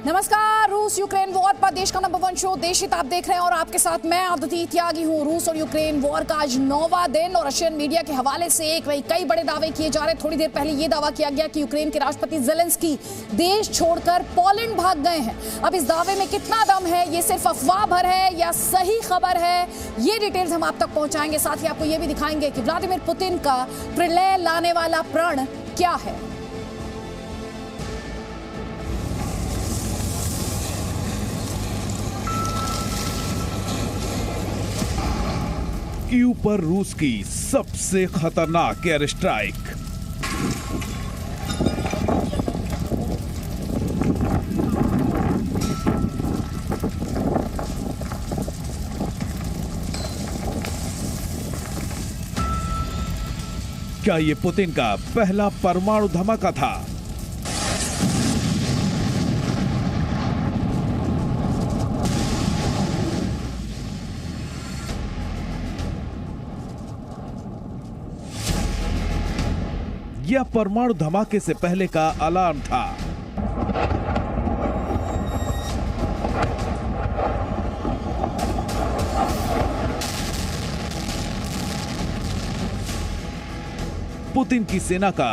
नमस्कार। रूस Ukraine war पर देश का नंबर 1 शो देश हित आप देख रहे हैं और आपके साथ मैं अदिति त्यागी हूं। रूस और यूक्रेन वॉर का आज 9वां दिन और रशियन मीडिया के हवाले से कई बड़े दावे किए जा रहे हैं। थोड़ी देर पहले यह दावा किया गया कि यूक्रेन के राष्ट्रपति ज़ेलेंस्की देश छोड़कर पोलैंड भाग गए हैं। अब इस दावे में कितना दम है, ये सिर्फ अफवाह भर है या सही खबर है, ये डिटेल्स हम आप तक पहुंचाएंगे। साथ ही आपको यह भी दिखाएंगे कि व्लादिमीर पुतिन का प्रलय लाने वाला प्रण क्या है। कीव पर रूस की सबसे खतरनाक एयर स्ट्राइक। क्या ये पुतिन का पहला परमाणु धमाका था? यह परमाणु धमाके से पहले का अलार्म था। पुतिन की सेना का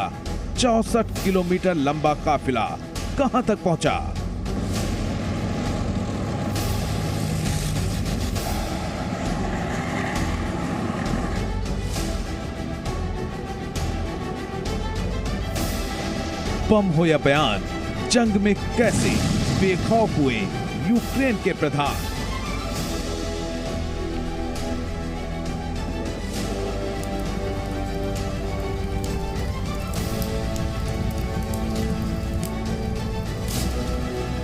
64 किलोमीटर लंबा काफिला कहां तक पहुंचा? बम हो या बयान, जंग में कैसे बेखौफ हुए यूक्रेन के प्रधान।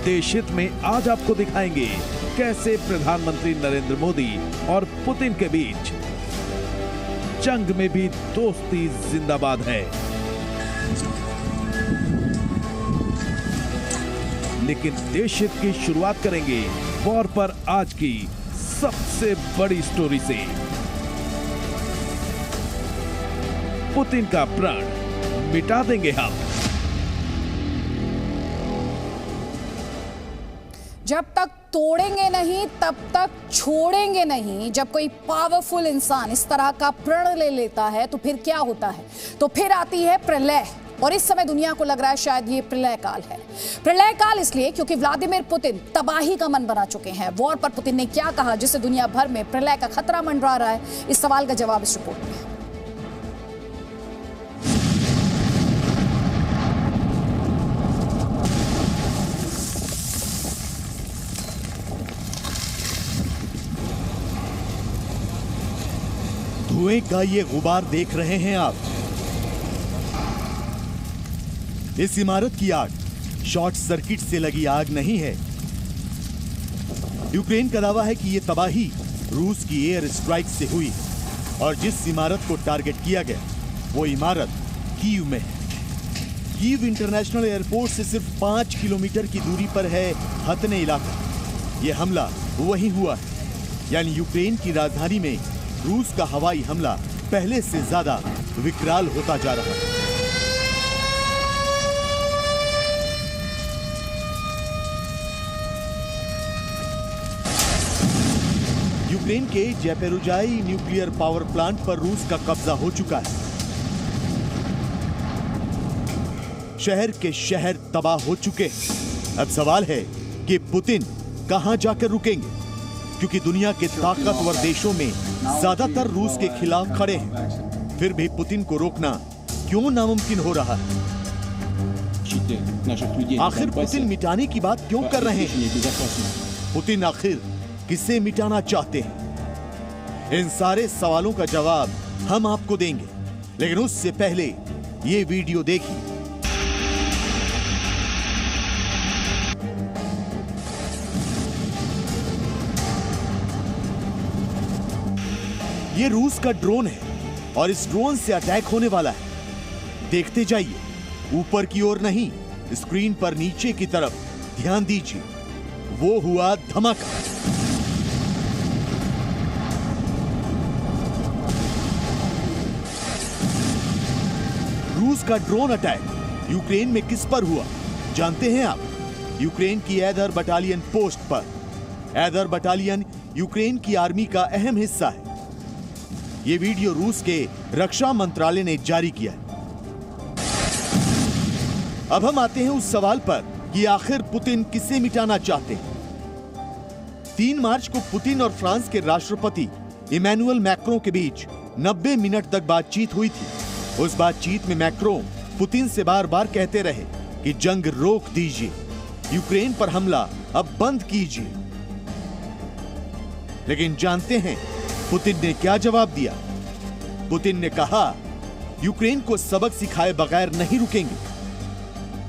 देश हित में आज आपको दिखाएंगे कैसे प्रधानमंत्री नरेंद्र मोदी और पुतिन के बीच जंग में भी दोस्ती जिंदाबाद है। लेकिन देश हित की शुरुआत करेंगे वॉर पर आज की सबसे बड़ी स्टोरी से। पुतिन का प्रण मिटा देंगे हम। जब तक तोड़ेंगे नहीं तब तक छोड़ेंगे नहीं। जब कोई पावरफुल इंसान इस तरह का प्रण ले लेता है तो फिर क्या होता है? तो फिर आती है प्रलय। और इस समय दुनिया को लग रहा है शायद ये प्रलय काल है। प्रलय काल इसलिए क्योंकि व्लादिमीर पुतिन तबाही का मन बना चुके हैं। वॉर पर पुतिन ने क्या कहा जिससे दुनिया भर में प्रलय का खतरा मंडरा रहा है? इस सवाल का जवाब इस रिपोर्ट में। धुएं का ये गुबार देख रहे हैं आप। इस इमारत की आग शॉर्ट सर्किट से लगी आग नहीं है। यूक्रेन का दावा है कि यह तबाही रूस की एयर स्ट्राइक से हुई और जिस इमारत को टारगेट किया गया वो इमारत कीव में है। कीव इंटरनेशनल एयरपोर्ट से सिर्फ 5 किलोमीटर की दूरी पर है हतने इलाका। यह हमला वहीं हुआ है, यानी यूक्रेन की राजधानी में रूस का हवाई हमला पहले से ज्यादा विकराल होता जा रहा है। यूक्रेन के ज़ैपोरिज़्हिया न्यूक्लियर पावर प्लांट पर रूस का कब्जा हो चुका है। शहर के शहर तबाह हो चुके हैं। अब सवाल है कि पुतिन कहां जाकर रुकेंगे, क्योंकि दुनिया के ताकतवर देशों में ज्यादातर रूस के खिलाफ खड़े हैं। फिर भी पुतिन को रोकना क्यों नामुमकिन हो रहा है? आखिर पुतिन मिटाने की बात क्यों कर रहे हैं? पुतिन आखिर किसे मिटाना चाहते हैं? इन सारे सवालों का जवाब हम आपको देंगे, लेकिन उससे पहले ये वीडियो देखिए। ये रूस का ड्रोन है और इस ड्रोन से अटैक होने वाला है। देखते जाइए, ऊपर की ओर नहीं, स्क्रीन पर नीचे की तरफ ध्यान दीजिए। वो हुआ धमाका। रूस का ड्रोन अटैक यूक्रेन में किस पर हुआ जानते हैं आप? यूक्रेन की एदर बटालियन पोस्ट पर। एदर बटालियन यूक्रेन की आर्मी का अहम हिस्सा है। यह वीडियो रूस के रक्षा मंत्रालय ने जारी किया है। अब हम आते हैं उस सवाल पर कि आखिर पुतिन किसे मिटाना चाहते हैं। 3 मार्च को पुतिन और फ्रांस के राष्ट्रपति इमैनुअल मैक्रों के बीच 90 मिनट तक बातचीत हुई थी। उस बातचीत में मैक्रों पुतिन से बार बार कहते रहे कि जंग रोक दीजिए, यूक्रेन पर हमला अब बंद कीजिए। लेकिन जानते हैं पुतिन ने क्या जवाब दिया? पुतिन ने कहा यूक्रेन को सबक सिखाए बगैर नहीं रुकेंगे।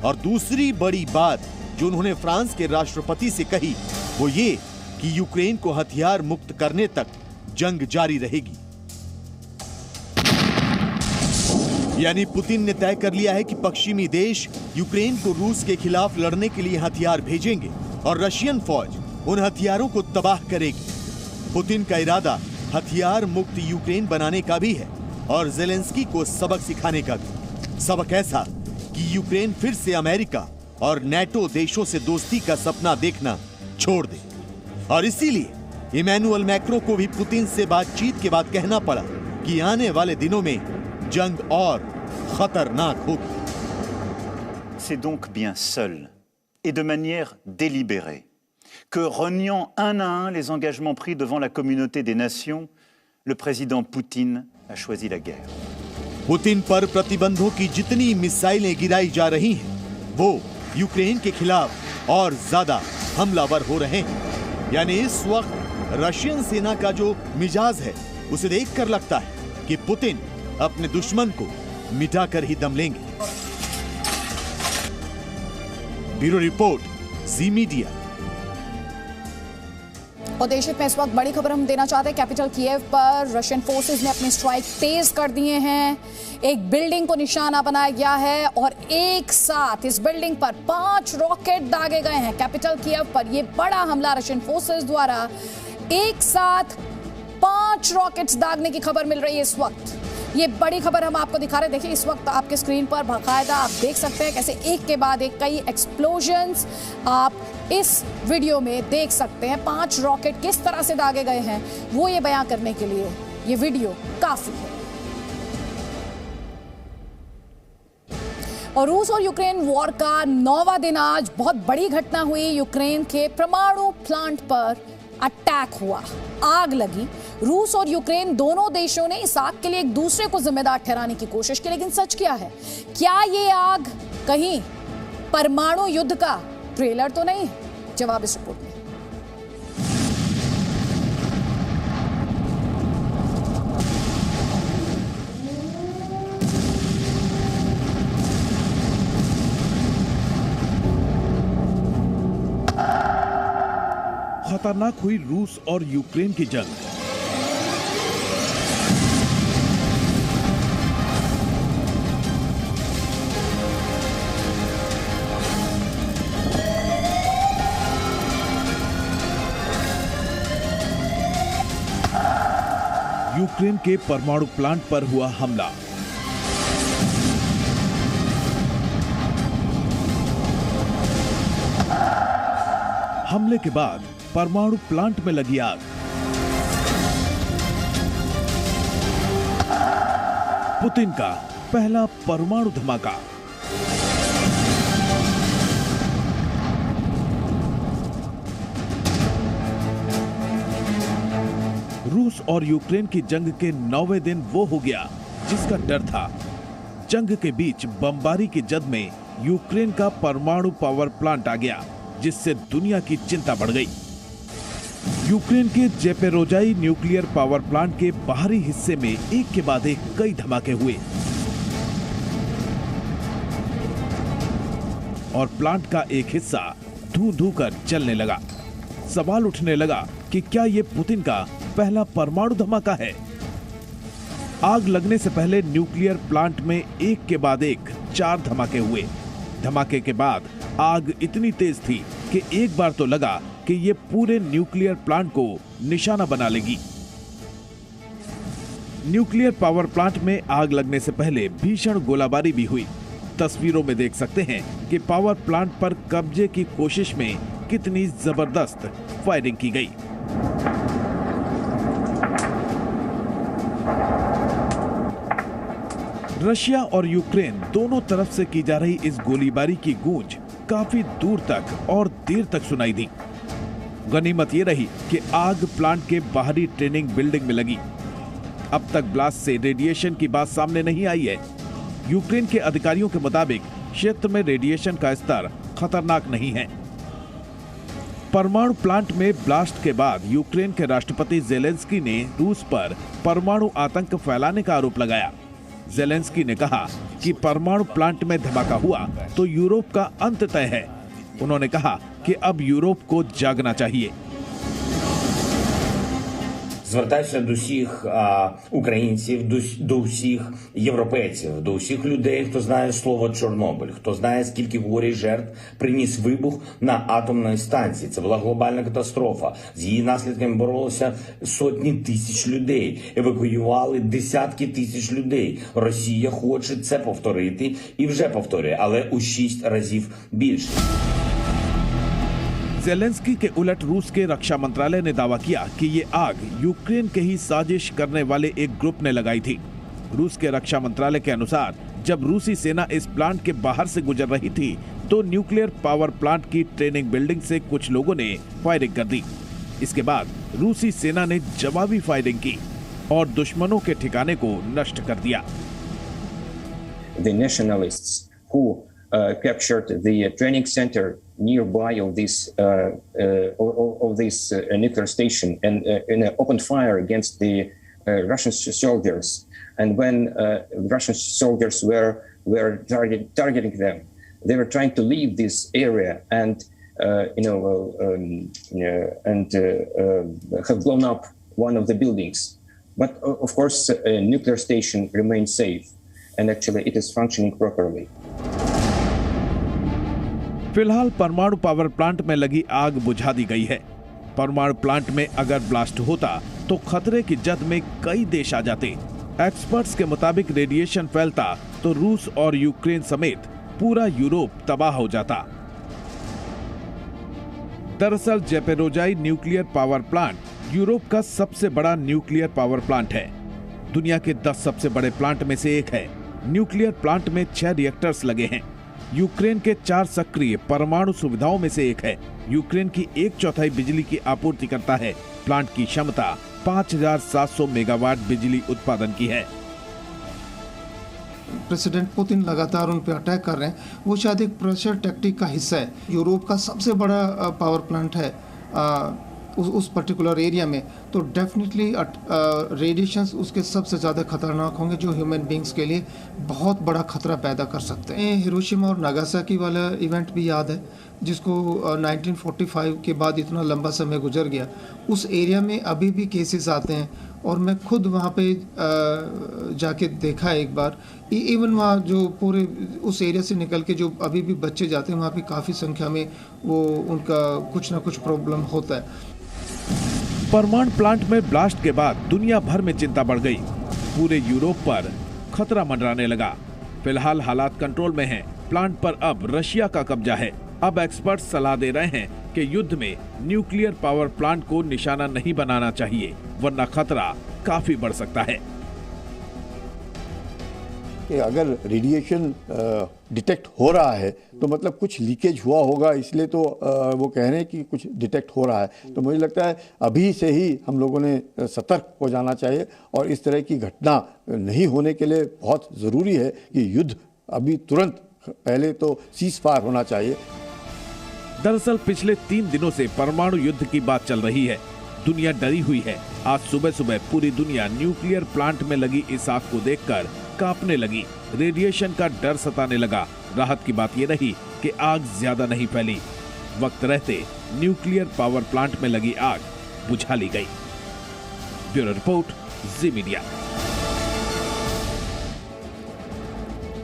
और दूसरी बड़ी बात जो उन्होंने फ्रांस के राष्ट्रपति से कही वो ये कि यूक्रेन को हथियार मुक्त करने तक जंग जारी रहेगी। यानी पुतिन ने तय कर लिया है कि पश्चिमी देश यूक्रेन को रूस के खिलाफ लड़ने के लिए हथियार भेजेंगे और रशियन फौज उन हथियारों को तबाह करेगी। पुतिन का इरादा हथियार मुक्त यूक्रेन बनाने का भी है और ज़ेलेंस्की को सबक सिखाने का भी। सबक ऐसा कि यूक्रेन फिर से अमेरिका और नेटो देशों से दोस्ती का सपना देखना छोड़ दे। और इसीलिए इमैनुअल मैक्रों को भी पुतिन से बातचीत के बाद कहना पड़ा कि आने वाले दिनों में जंग और खतरनाक होगी। C'est donc bien seul et de manière délibérée que, reniant un à un les engagements pris devant la communauté des nations, le président Poutine a choisi la guerre. Putin पर प्रतिबंधों की जितनी मिसाइलें गिराई जा रही हैं, वो यूक्रेन के खिलाफ और ज्यादा हमलावर हो रहे हैं। यानी इस वक्त रशियन सेना का जो मिजाज है उसे देखकर लगता है कि पुतिन अपने दुश्मन को मिटाकर ही दम लेंगे। ब्यूरो रिपोर्ट, जी मीडिया। और देश में इस वक्त बड़ी खबर हम देना चाहते हैं। कैपिटल कीव पर रशियन फोर्सेस ने अपने स्ट्राइक तेज कर दिए हैं। एक बिल्डिंग को निशाना बनाया गया है और एक साथ इस बिल्डिंग पर 5 रॉकेट दागे गए हैं। कैपिटल कीव पर यह बड़ा हमला रशियन फोर्सेस द्वारा एक साथ 5 रॉकेट्स दागने की खबर मिल रही है इस वक्त। ये बड़ी खबर हम आपको दिखा रहे हैं। देखिए इस वक्त आपके स्क्रीन पर बाकायदा आप देख सकते हैं कैसे एक के बाद एक कई एक्सप्लोजन्स आप इस वीडियो में देख सकते हैं। 5 रॉकेट किस तरह से दागे गए हैं वो ये बयां करने के लिए ये वीडियो काफी है। और रूस और यूक्रेन वॉर का 9वां दिन आज बहुत बड़ी घटना हुई। यूक्रेन के परमाणु प्लांट पर अटैक हुआ, आग लगी। रूस और यूक्रेन दोनों देशों ने इस आग के लिए एक दूसरे को जिम्मेदार ठहराने की कोशिश की, लेकिन सच क्या है? क्या ये आग कहीं परमाणु युद्ध का ट्रेलर तो नहीं है? जवाब इस रिपोर्ट में। खतरनाक हुई रूस और यूक्रेन की जंग। यूक्रेन के परमाणु प्लांट पर हुआ हमला। हमले के बाद परमाणु प्लांट में लगी आग। पुतिन का पहला परमाणु धमाका। रूस और यूक्रेन की जंग के 9वें दिन वो हो गया जिसका डर था। जंग के बीच बमबारी की जद में यूक्रेन का परमाणु पावर प्लांट आ गया, जिससे दुनिया की चिंता बढ़ गई। यूक्रेन के ज़ेपोरिज़िया न्यूक्लियर पावर प्लांट के बाहरी हिस्से में एक के बाद एक कई धमाके हुए और प्लांट का एक हिस्सा धू-धू कर जलने लगा। सवाल उठने लगा कि क्या यह पुतिन का पहला परमाणु धमाका है? आग लगने से पहले न्यूक्लियर प्लांट में एक के बाद एक 4 धमाके हुए। धमाके के बाद आग इतनी तेज थी कि एक बार तो लगा कि ये पूरे न्यूक्लियर प्लांट को निशाना बना लेगी। न्यूक्लियर पावर प्लांट में आग लगने से पहले भीषण गोलाबारी भी हुई। तस्वीरों में देख सकते हैं कि पावर प्लांट पर कब्जे की कोशिश में कितनी जबरदस्त फायरिंग की गई। रशिया और यूक्रेन दोनों तरफ से की जा रही इस गोलीबारी की गूंज काफी दूर तक और देर तक सुनाई दी। गनीमत ये रही कि आग प्लांट के बाहरी ट्रेनिंग बिल्डिंग में लगी। अब तक ब्लास्ट से रेडिएशन की बात सामने नहीं आई है। यूक्रेन के अधिकारियों के मुताबिक क्षेत्र में रेडिएशन का स्तर खतरनाक नहीं है। परमाणु प्लांट में ब्लास्ट के बाद यूक्रेन के राष्ट्रपति जेलेंस्की ने रूस पर परमाणु आतंक फैलाने का आरोप लगाया। जेलेंस्की ने कहा कि परमाणु प्लांट में धमाका हुआ तो यूरोप का अंत तय है। उन्होंने कहा कि अब यूरोप को जागना चाहिए। Звертаюся до всіх українців, до всіх європейців, до всіх людей, хто знає слово Чорнобиль, хто знає, скільки горя і жертв приніс вибух на атомній станції. Це була глобальна катастрофа. З її наслідками боролися сотні тисяч людей, евакуювали десятки тисяч людей. Росія хоче це повторити і вже повторює, але у 6 разів більше. जेलेंस्की के उलट रूस के रक्षा मंत्रालय ने दावा किया कि ये आग यूक्रेन के ही साजिश करने वाले एक ग्रुप ने लगाई थी। रूस के रक्षा मंत्रालय के अनुसार जब रूसी सेना इस प्लांट के बाहर से गुजर रही थी तो न्यूक्लियर पावर प्लांट की ट्रेनिंग बिल्डिंग से कुछ लोगों ने फायरिंग कर दी। इसके बाद रूसी सेना ने जवाबी फायरिंग की और दुश्मनों के ठिकाने को नष्ट कर दिया। The nationalists who captured the training center nearby of this nuclear station and opened fire against the Russian soldiers. And when Russian soldiers were targeting them, they were trying to leave this area and have blown up one of the buildings. But of course, a nuclear station remains safe, and actually it is functioning properly. फिलहाल परमाणु power plant में लगी आग बुझा दी गई है। परमाणु plant में अगर ब्लास्ट होता तो खतरे की जद में कई देश आ जाते। एक्सपर्ट्स के मुताबिक रेडिएशन फैलता तो रूस और यूक्रेन समेत पूरा यूरोप तबाह हो जाता। दरअसल Zaporizhzhia nuclear power plant Europe का सबसे बड़ा न्यूक्लियर पावर प्लांट है। दुनिया के 10 सबसे बड़े प्लांट में से एक है। न्यूक्लियर प्लांट में 6 रिएक्टर्स लगे हैं। यूक्रेन के 4 सक्रिय परमाणु सुविधाओं में से एक है। यूक्रेन की 1/4 बिजली की आपूर्ति करता है। प्लांट की क्षमता 5700 मेगावाट बिजली उत्पादन की है। प्रेसिडेंट पुतिन लगातार उन पर अटैक कर रहे हैं, वो शायद एक प्रेशर टैक्टिक का हिस्सा है। यूरोप का सबसे बड़ा पावर प्लांट है उस पर्टिकुलर एरिया में, तो डेफिनेटली रेडिएशंस उसके सबसे ज़्यादा खतरनाक होंगे, जो ह्यूमन बींग्स के लिए बहुत बड़ा खतरा पैदा कर सकते हैं। हिरोशिमा और नागासाकी वाला इवेंट भी याद है, जिसको 1945 के बाद इतना लंबा समय गुजर गया। उस एरिया में अभी भी केसेस आते हैं और मैं खुद वहाँ पे जाके देखा एक बार। इवन वहाँ जो पूरे उस एरिया से निकल के जो अभी भी बच्चे जाते हैं, वहाँ पे काफ़ी संख्या में वो उनका कुछ ना कुछ प्रॉब्लम होता है। परमाणु प्लांट में ब्लास्ट के बाद दुनिया भर में चिंता बढ़ गई। पूरे यूरोप पर खतरा मंडराने लगा। फिलहाल हालात कंट्रोल में हैं। प्लांट पर अब रशिया का कब्जा है। अब एक्सपर्ट सलाह दे रहे हैं कि युद्ध में न्यूक्लियर पावर प्लांट को निशाना नहीं बनाना चाहिए, वरना खतरा काफी बढ़ सकता है। कि अगर रेडिएशन डिटेक्ट हो रहा है तो मतलब कुछ लीकेज हुआ होगा, इसलिए तो वो कह रहे हैं कि कुछ डिटेक्ट हो रहा है। तो मुझे लगता है अभी से ही हम लोगों ने सतर्क हो जाना चाहिए और इस तरह की घटना नहीं होने के लिए बहुत ज़रूरी है कि युद्ध अभी तुरंत पहले तो सीज फायर होना चाहिए। दरअसल पिछले 3 दिनों से परमाणु युद्ध की बात चल रही है। दुनिया डरी हुई है। आज सुबह सुबह पूरी दुनिया न्यूक्लियर प्लांट में लगी इस आग को देखकर कांपने लगी। रेडिएशन का डर सताने लगा। राहत की बात यह रही कि आग ज्यादा नहीं फैली। वक्त रहते न्यूक्लियर पावर प्लांट में लगी आग बुझा ली गई। ब्यूरो रिपोर्ट, जी मीडिया।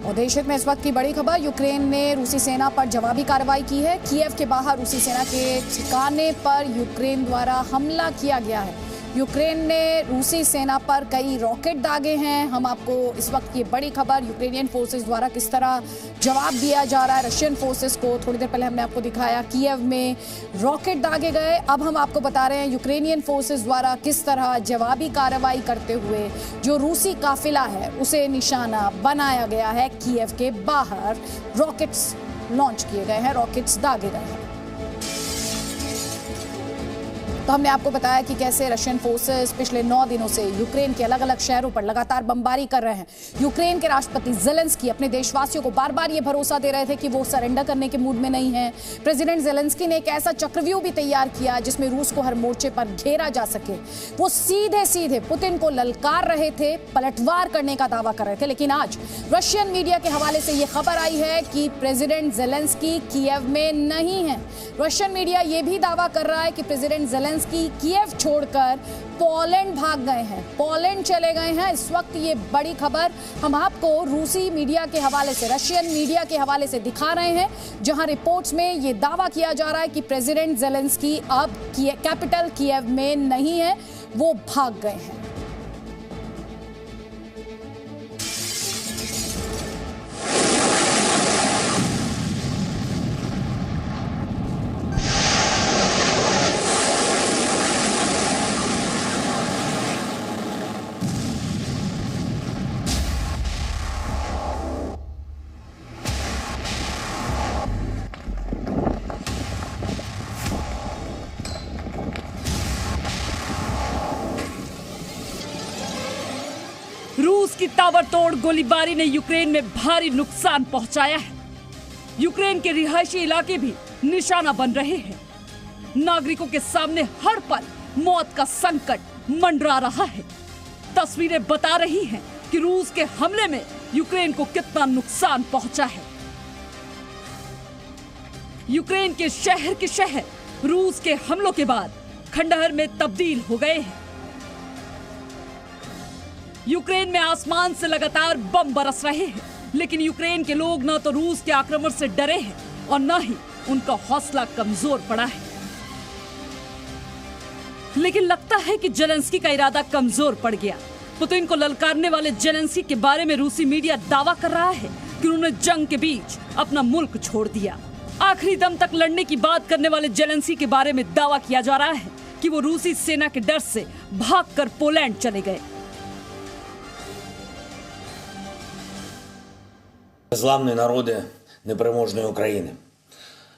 और देश हित में इस वक्त की बड़ी खबर, यूक्रेन ने रूसी सेना पर जवाबी कार्रवाई की है। कीव के बाहर रूसी सेना के ठिकाने पर यूक्रेन द्वारा हमला किया गया है। यूक्रेन ने रूसी सेना पर कई रॉकेट दागे हैं। हम आपको इस वक्त ये बड़ी खबर यूक्रेनियन फोर्सेस द्वारा किस तरह जवाब दिया जा रहा है रशियन फोर्सेस को, थोड़ी देर पहले हमने आपको दिखाया कीव में रॉकेट दागे गए। अब हम आपको बता रहे हैं यूक्रेनियन फोर्सेस द्वारा किस तरह जवाबी कार्रवाई करते हुए जो रूसी काफिला है उसे निशाना बनाया गया है। कीव के बाहर रॉकेट्स लॉन्च किए गए हैं, रॉकेट्स दागे गए हैं। तो हमने आपको बताया कि कैसे रशियन फोर्सेस पिछले 9 दिनों से यूक्रेन के अलग अलग शहरों पर लगातार बमबारी कर रहे हैं। यूक्रेन के राष्ट्रपति ज़ेलेंस्की अपने देशवासियों को बार बार ये भरोसा दे रहे थे कि वो सरेंडर करने के मूड में नहीं है। प्रेसिडेंट ज़ेलेंस्की ने एक ऐसा चक्रव्यूह भी तैयार किया जिसमें रूस को हर मोर्चे पर घेरा जा सके। वो सीधे सीधे पुतिन को ललकार रहे थे, पलटवार करने का दावा कर रहे थे। लेकिन आज रशियन मीडिया के हवाले से ये खबर आई है कि प्रेसिडेंट ज़ेलेंस्की कीव में नहीं है। रशियन मीडिया ये भी दावा कर रहा है कि प्रेसिडेंट ज़ेलेंस्की कीव छोड़कर पोलैंड भाग गए हैं, पोलैंड चले गए हैं। इस वक्त ये बड़ी खबर हम आपको रूसी मीडिया के हवाले से, रशियन मीडिया के हवाले से दिखा रहे हैं, जहां रिपोर्ट्स में ये दावा किया जा रहा है कि प्रेसिडेंट ज़ेलेंस्की अब कैपिटल कीव में नहीं है, वो भाग गए हैं। रूस की ताबड़तोड़ गोलीबारी ने यूक्रेन में भारी नुकसान पहुंचाया है। यूक्रेन के रिहायशी इलाके भी निशाना बन रहे हैं। नागरिकों के सामने हर पल मौत का संकट मंडरा रहा है। तस्वीरें बता रही हैं कि रूस के हमले में यूक्रेन को कितना नुकसान पहुंचा है। यूक्रेन के शहर रूस के हमलों के बाद खंडहर में तब्दील हो गए हैं। यूक्रेन में आसमान से लगातार बम बरस रहे हैं, लेकिन यूक्रेन के लोग न तो रूस के आक्रमण से डरे हैं और न ही उनका हौसला कमजोर पड़ा है। लेकिन लगता है कि ज़ेलेंस्की का इरादा कमजोर पड़ गया। पुतिन को ललकारने वाले ज़ेलेंस्की के बारे में रूसी मीडिया दावा कर रहा है कि उन्होंने जंग के बीच अपना मुल्क छोड़ दिया। आखिरी दम तक लड़ने की बात करने वाले ज़ेलेंस्की के बारे में दावा किया जा रहा है कि वो रूसी सेना के डर से भागकर पोलैंड चले गए। Незламні народи непереможної України.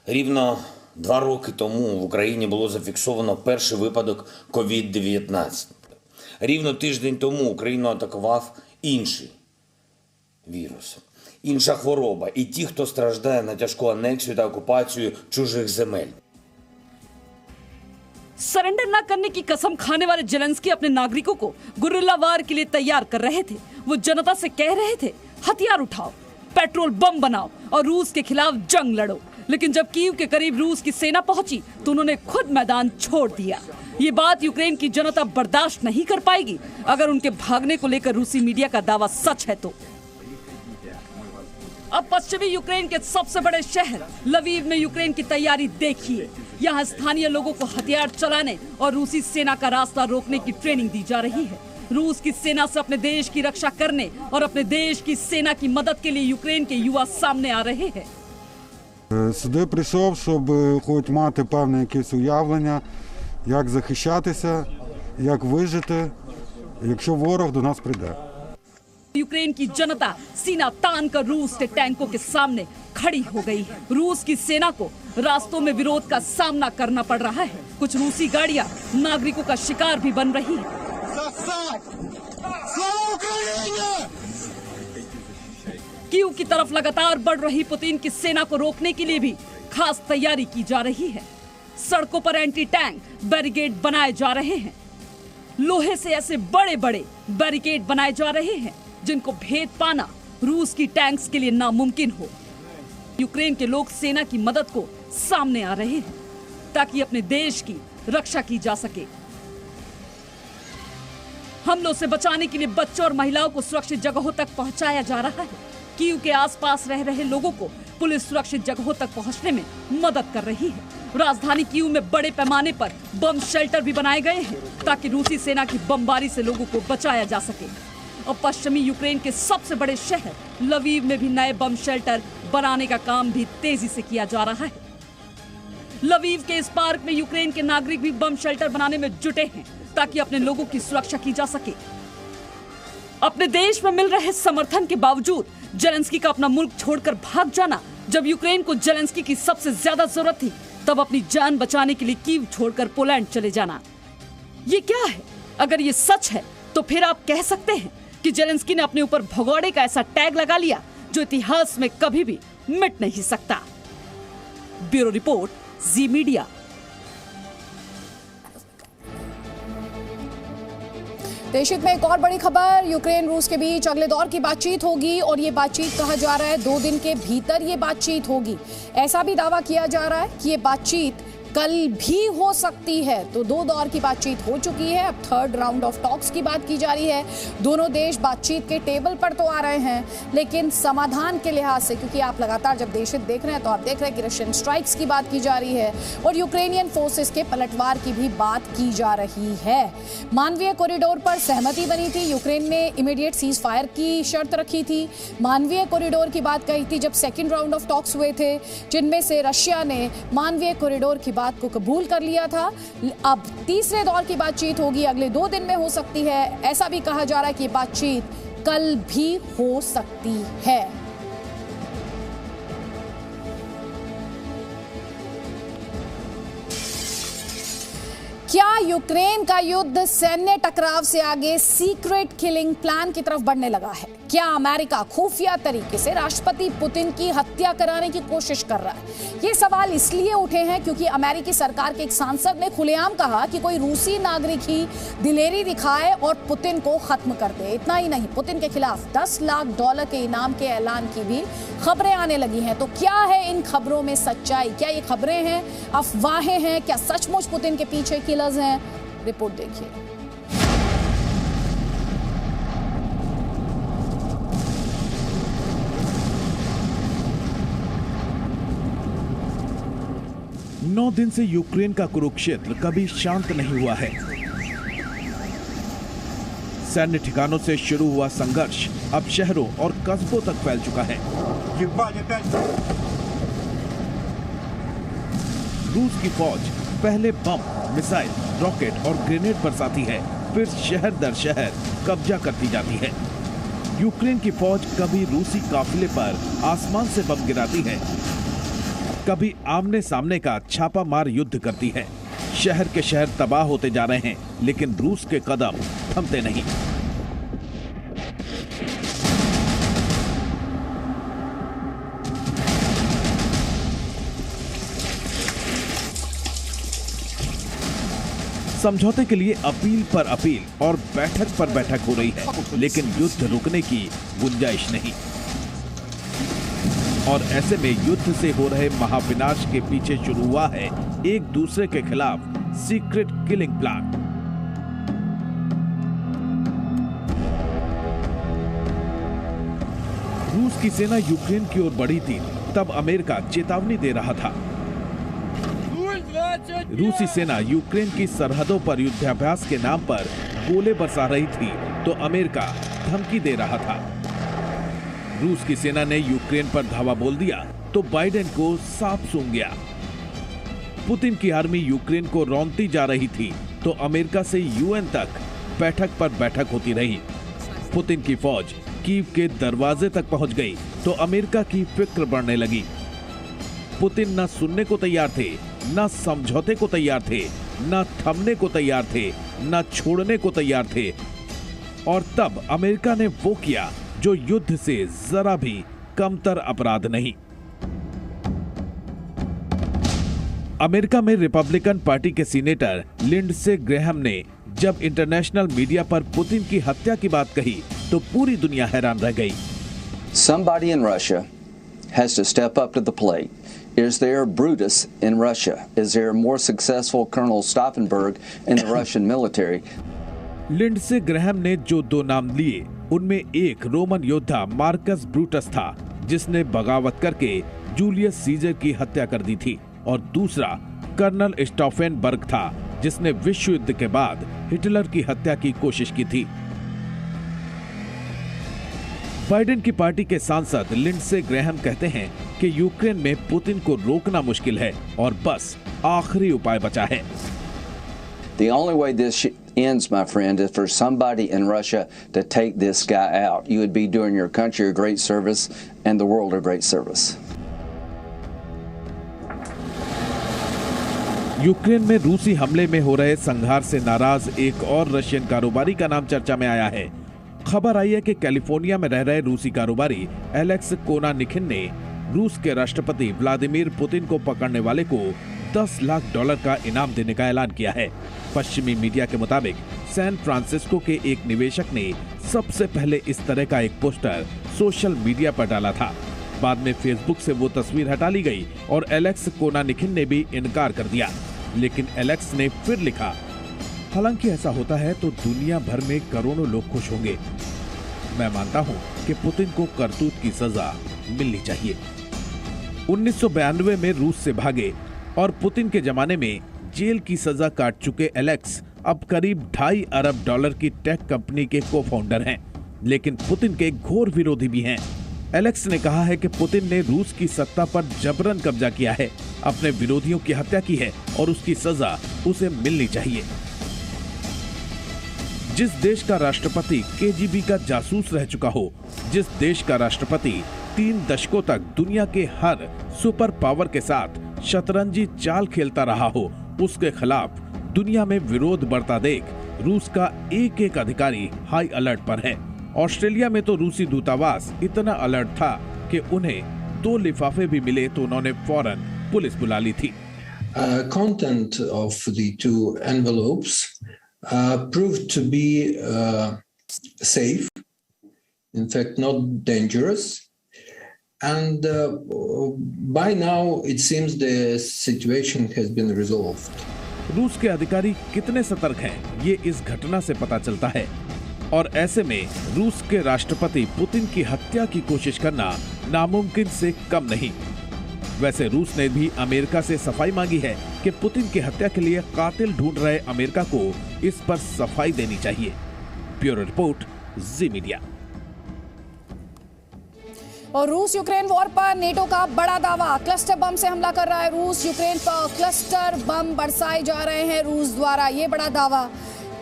Рівно 2 роки тому в Україні було зафіксовано перший випадок COVID-19. Рівно тиждень тому Україну атакував інший вірус, інша хвороба і ті, хто страждає на тяжку анексію та окупацію чужих земель. सरेंडर न करने की कसम खाने वाले ज़ेलेंस्की अपने नागरिकों को गुरिल्ला वार के लिए तैयार कर रहे थे। वो जनता से कह रहे थे, हथियार उठाओ, पेट्रोल बम बनाओ और रूस के खिलाफ जंग लड़ो। लेकिन जब कीव के करीब रूस की सेना पहुंची तो उन्होंने खुद मैदान छोड़ दिया। ये बात यूक्रेन की जनता बर्दाश्त नहीं कर पाएगी अगर उनके भागने को लेकर रूसी मीडिया का दावा सच है तो। अब पश्चिमी यूक्रेन के सबसे बड़े शहर लवीव में यूक्रेन की तैयारी देखिए। यहाँ स्थानीय लोगों को हथियार चलाने और रूसी सेना का रास्ता रोकने की ट्रेनिंग दी जा रही है। रूस की सेना से अपने देश की रक्षा करने और अपने देश की सेना की मदद के लिए यूक्रेन के युवा सामने आ रहे हैं। Сюди прийшов, щоб хоч мати певне якесь уявлення, як захищатися, як вижити, якщо ворог до нас прийде. यूक्रेन की जनता सीना तान कर रूस के टैंकों के सामने खड़ी हो गई है। रूस की सेना को रास्तों में विरोध का सामना करना पड़ रहा है। कुछ रूसी गाड़ियां नागरिकों का शिकार भी बन रही है। कीव की तरफ लगातार बढ़ रही पुतिन की सेना को रोकने के लिए भी खास तैयारी की जा रही है। सड़कों पर एंटी टैंक बैरिकेड बनाए जा रहे हैं। लोहे से ऐसे बड़े बड़े बैरिकेड बनाए जा रहे हैं जिनको भेद पाना रूस की टैंक्स के लिए नामुमकिन हो। यूक्रेन के लोग सेना की मदद को सामने आ रहे हैं ताकि अपने देश की रक्षा की जा सके। हमलों से बचाने के लिए बच्चों और महिलाओं को सुरक्षित जगहों तक पहुंचाया जा रहा है। कीव के आसपास रह रहे लोगों को पुलिस सुरक्षित जगहों तक पहुंचने में मदद कर रही है। राजधानी कीव में बड़े पैमाने पर बम शेल्टर भी बनाए गए हैं ताकि रूसी सेना की बमबारी से लोगों को बचाया जा सके। और पश्चिमी यूक्रेन के सबसे बड़े शहर लवीव में भी नए बम शेल्टर बनाने का काम भी तेजी से किया जा रहा है। लवीव के इस पार्क में यूक्रेन के नागरिक भी बम शेल्टर बनाने में जुटे हैं ताकि अपने लोगों की सुरक्षा की जा सके। अपने देश में मिल रहे समर्थन के बावजूद जेलेंस्की का अपना मुल्क छोड़कर भाग जाना, जब यूक्रेन को जेलेंस्की की सबसे ज्यादा जरूरत थी तब अपनी जान बचाने के लिए कीव छोड़कर पोलैंड चले जाना, ये क्या है? अगर ये सच है तो फिर आप कह सकते हैं कि जेलेंस्की ने अपने ऊपर भगौड़े का ऐसा टैग लगा लिया जो इतिहास में कभी भी मिट नहीं सकता। ब्यूरो रिपोर्ट, जी मीडिया। देश हित में एक और बड़ी खबर, यूक्रेन रूस के बीच अगले दौर की बातचीत होगी और ये बातचीत कहा जा रहा है 2 दिन के भीतर ये बातचीत होगी। ऐसा भी दावा किया जा रहा है कि ये बातचीत कल भी हो सकती है। तो 2 दौर की बातचीत हो चुकी है, अब 3rd राउंड ऑफ टॉक्स की बात की जा रही है। दोनों देश बातचीत के टेबल पर तो आ रहे हैं, लेकिन समाधान के लिहाज से, क्योंकि आप लगातार जब देश हित देख रहे हैं तो आप देख रहे हैं कि रशियन स्ट्राइक्स की बात की जा रही है और यूक्रेनियन फोर्सेस के पलटवार की भी बात की जा रही है। मानवीय कॉरिडोर पर सहमति बनी थी, यूक्रेन ने इमीडिएट सीज फायर की शर्त रखी थी। मानवीय कॉरिडोर की बात कही थी जब 2nd राउंड ऑफ टॉक्स हुए थे, जिनमें से रशिया ने मानवीय कॉरिडोर की बात को कबूल कर लिया था। अब 3रे दौर की बातचीत होगी, अगले 2 दिन में हो सकती है। ऐसा भी कहा जा रहा है कि बातचीत कल भी हो सकती है। क्या यूक्रेन का युद्ध सैन्य टकराव से आगे सीक्रेट किलिंग प्लान की तरफ बढ़ने लगा है? क्या अमेरिका खुफिया तरीके से राष्ट्रपति पुतिन की हत्या कराने की कोशिश कर रहा है? ये सवाल इसलिए उठे हैं क्योंकि अमेरिकी सरकार के एक सांसद ने खुलेआम कहा कि कोई रूसी नागरिक ही दिलेरी दिखाए और पुतिन को खत्म कर दे। इतना ही नहीं, पुतिन के खिलाफ $10 लाख के इनाम के ऐलान की भी खबरें आने लगी हैं। तो क्या है इन खबरों में सच्चाई? क्या ये खबरें हैं, अफवाहें हैं? क्या सचमुच पुतिन के पीछे किलर्स हैं? रिपोर्ट देखिए। 9 दिन से यूक्रेन का कुरुक्षेत्र कभी शांत नहीं हुआ है। सैन्य ठिकानों से शुरू हुआ संघर्ष अब शहरों और कस्बों तक फैल चुका है। रूस की फौज पहले बम, मिसाइल, रॉकेट और ग्रेनेड बरसाती है, फिर शहर दर शहर कब्जा करती जाती है। यूक्रेन की फौज कभी रूसी काफिले पर आसमान से बम गिराती है, कभी आमने सामने का छापामार युद्ध करती है। शहर के शहर तबाह होते जा रहे हैं, लेकिन रूस के कदम थमते नहीं। समझौते के लिए अपील पर अपील और बैठक पर बैठक हो रही है, लेकिन युद्ध रुकने की गुंजाइश नहीं। और ऐसे में युद्ध से हो रहे महाविनाश के पीछे शुरू हुआ है एक दूसरे के खिलाफ सीक्रेट किलिंग प्लान। रूस की सेना यूक्रेन की ओर बढ़ी थी, तब अमेरिका चेतावनी दे रहा था। रूसी सेना यूक्रेन की सरहदों पर युद्धाभ्यास के नाम पर गोले बरसा रही थी, तो अमेरिका धमकी दे रहा था। रूस की सेना ने यूक्रेन पर धावा बोल दिया तो बाइडेन को साफ सूंघ गया। पुतिन की आर्मी यूक्रेन को रौंदती जा रही थी, तो अमेरिका से यूएन तक बैठक पर बैठक होती रही। पुतिन की फौज कीव के दरवाजे तक पहुंच गई तो अमेरिका की फिक्र बढ़ने लगी। पुतिन न सुनने को तैयार थे, न समझौते को तैयार थे, न थमने को तैयार थे, न छोड़ने को तैयार थे। और तब अमेरिका ने वो किया जो युद्ध से जरा भी कमतर अपराध नहीं। अमेरिका में रिपब्लिकन पार्टी के सीनेटर लिंडसे ग्रेहम ने जब इंटरनेशनल मीडिया पर पुतिन की हत्या की बात कही तो पूरी दुनिया हैरान रह गई। Somebody in Russia has to step up to the plate. Is there Brutus in Russia? Is there a more successful Colonel Stauffenberg in the Russian military? Lindsey Graham ने जो 2 नाम लिए, उनमें एक रोमन योद्धा मार्कस ब्रूटस था, जिसने बगावत करके जूलियस सीजर की हत्या कर दी थी, और दूसरा कर्नल स्टॉफेनबर्ग था, जिसने विश्व युद्ध के बाद हिटलर की हत्या की कोशिश की थी। बाइडेन की पार्टी के सांसद लिंडसे ग्रैहम कहते हैं कि यूक्रेन में पुतिन को रोकना मुश्किल है और बस आखिरी उपाय बचा है। The only way this ends, my friend, is for somebody in Russia to take this guy out. You would be doing your country a great service and the world a great service. Ukraine में रूसी हमले में हो रहे संघार से नाराज एक और रशियन कारोबारी का नाम चर्चा में आया है। खबर आई है कि कैलिफोर्निया में रह रहे रूसी कारोबारी एलेक्स कोनानिखिन ने रूस के राष्ट्रपति व्लादिमीर पुतिन को पकड़ने वाले को $10 लाख का इनाम देने का ऐलान किया है। पश्चिमी मीडिया के मुताबिक सैन फ्रांसिस्को के एक निवेशक ने सबसे पहले इस तरह का एक पोस्टर सोशल मीडिया पर डाला था। बाद में फेसबुक से वो तस्वीर हटा ली गई और एलेक्स कोनानिखिन ने भी इनकार कर दिया, लेकिन एलेक्स ने फिर लिखा, हालांकि ऐसा होता है तो दुनिया भर में करोड़ों लोग खुश होंगे। मैं मानता हूं कि पुतिन को करतूत की सजा मिलनी चाहिए। 1992 में रूस से भागे और पुतिन के जमाने में जेल की सजा काट चुके एलेक्स अब करीब $2.5 अरब की टेक कंपनी के को फाउंडर हैं, लेकिन पुतिन के घोर विरोधी भी हैं। एलेक्स ने कहा है कि पुतिन ने रूस की सत्ता पर जबरन कब्जा किया है, अपने विरोधियों की हत्या की है और उसकी सजा उसे मिलनी चाहिए। जिस देश का राष्ट्रपति केजीबी का जासूस रह चुका हो, जिस देश का राष्ट्रपति 3 दशकों तक दुनिया के हर सुपर पावर के साथ शतरंजी चाल खेलता रहा हो, उसके खिलाफ दुनिया में विरोध बढ़ता देख रूस का एक अधिकारी हाई अलर्ट पर है। ऑस्ट्रेलिया में तो रूसी दूतावास इतना अलर्ट था कि उन्हें 2 लिफाफे भी मिले तो उन्होंने फौरन पुलिस बुला ली थी। Content of the 2 envelopes proved to be safe, in fact not dangerous, and by now it seems the situation has been resolved. रूस के अधिकारी कितने सतर्क हैं, ये इस घटना से पता चलता है और ऐसे में रूस के राष्ट्रपति पुतिन की हत्या की कोशिश करना नामुमकिन से कम नहीं। वैसे रूस ने भी अमेरिका से सफाई मांगी है कि पुतिन की हत्या के लिए कातिल ढूंढ रहे अमेरिका को इस पर सफाई देनी चाहिए। ब्यूरो रिपोर्ट, जी मीडिया। और रूस यूक्रेन वॉर पर नेटो का बड़ा दावा, क्लस्टर बम से हमला कर रहा है रूस। यूक्रेन पर क्लस्टर बम बरसाए जा रहे हैं रूस द्वारा, ये बड़ा दावा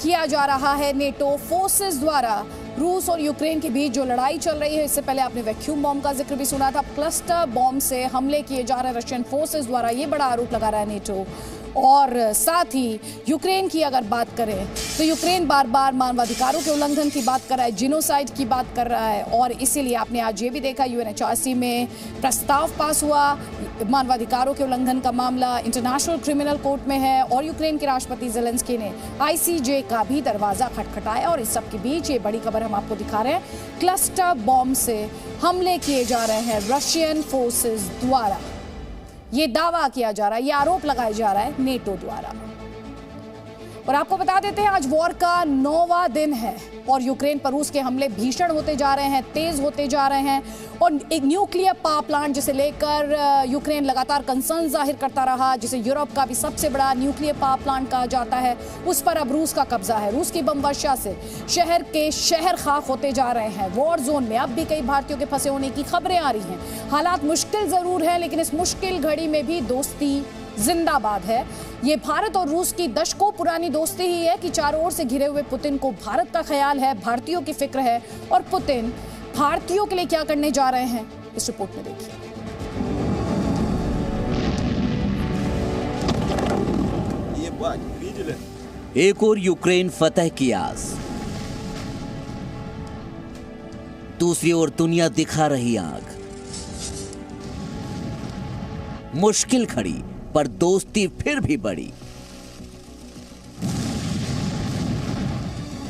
किया जा रहा है नेटो फोर्सेस द्वारा। रूस और यूक्रेन के बीच जो लड़ाई चल रही है, इससे पहले आपने वैक्यूम बॉम्ब का जिक्र भी सुना था। क्लस्टर बॉम्ब से हमले किए जा रहे रशियन फोर्सेस द्वारा, ये बड़ा आरोप लगा रहा है नेटो। और साथ ही यूक्रेन की अगर बात करें तो यूक्रेन बार बार मानवाधिकारों के उल्लंघन की बात कर रहा है, जिनोसाइड की बात कर रहा है। और इसीलिए आपने आज ये भी देखा, यूएनएचआरसी में प्रस्ताव पास हुआ, मानवाधिकारों के उल्लंघन का मामला इंटरनेशनल क्रिमिनल कोर्ट में है और यूक्रेन के राष्ट्रपति ज़ेलेंस्की ने आईसीजे का भी दरवाजा खटखटाया। और इस सब के बीच ये बड़ी खबर हम आपको दिखा रहे हैं, क्लस्टर बॉम्ब से हमले किए जा रहे हैं रशियन फोर्सेस द्वारा। ये दावा किया जा रहा है, ये आरोप लगाया जा रहा है नेटो द्वारा। और आपको बता देते हैं, आज वॉर का 9वां दिन है और यूक्रेन पर रूस के हमले भीषण होते जा रहे हैं, तेज होते जा रहे हैं। और एक न्यूक्लियर पावर प्लांट जिसे लेकर यूक्रेन लगातार कंसर्न जाहिर करता रहा, जिसे यूरोप का भी सबसे बड़ा न्यूक्लियर पावर प्लांट कहा जाता है, उस पर अब रूस का कब्जा है। रूस की बम वर्षा से शहर के शहर खाक होते जा रहे हैं। वॉर जोन में अब भी कई भारतीयों के फंसे होने की खबरें आ रही हैं। हालात मुश्किल जरूर है, लेकिन इस मुश्किल घड़ी में भी दोस्ती जिंदाबाद है। ये भारत और रूस की दशकों पुरानी दोस्ती ही है कि चारों ओर से घिरे हुए पुतिन को भारत का ख्याल है, भारतीयों की फिक्र है। और पुतिन भारतीयों के लिए क्या करने जा रहे हैं, इस रिपोर्ट में देखिए। एक और यूक्रेन फतह की आस, दूसरी ओर दुनिया दिखा रही आग। मुश्किल खड़ी पर दोस्ती फिर भी बड़ी।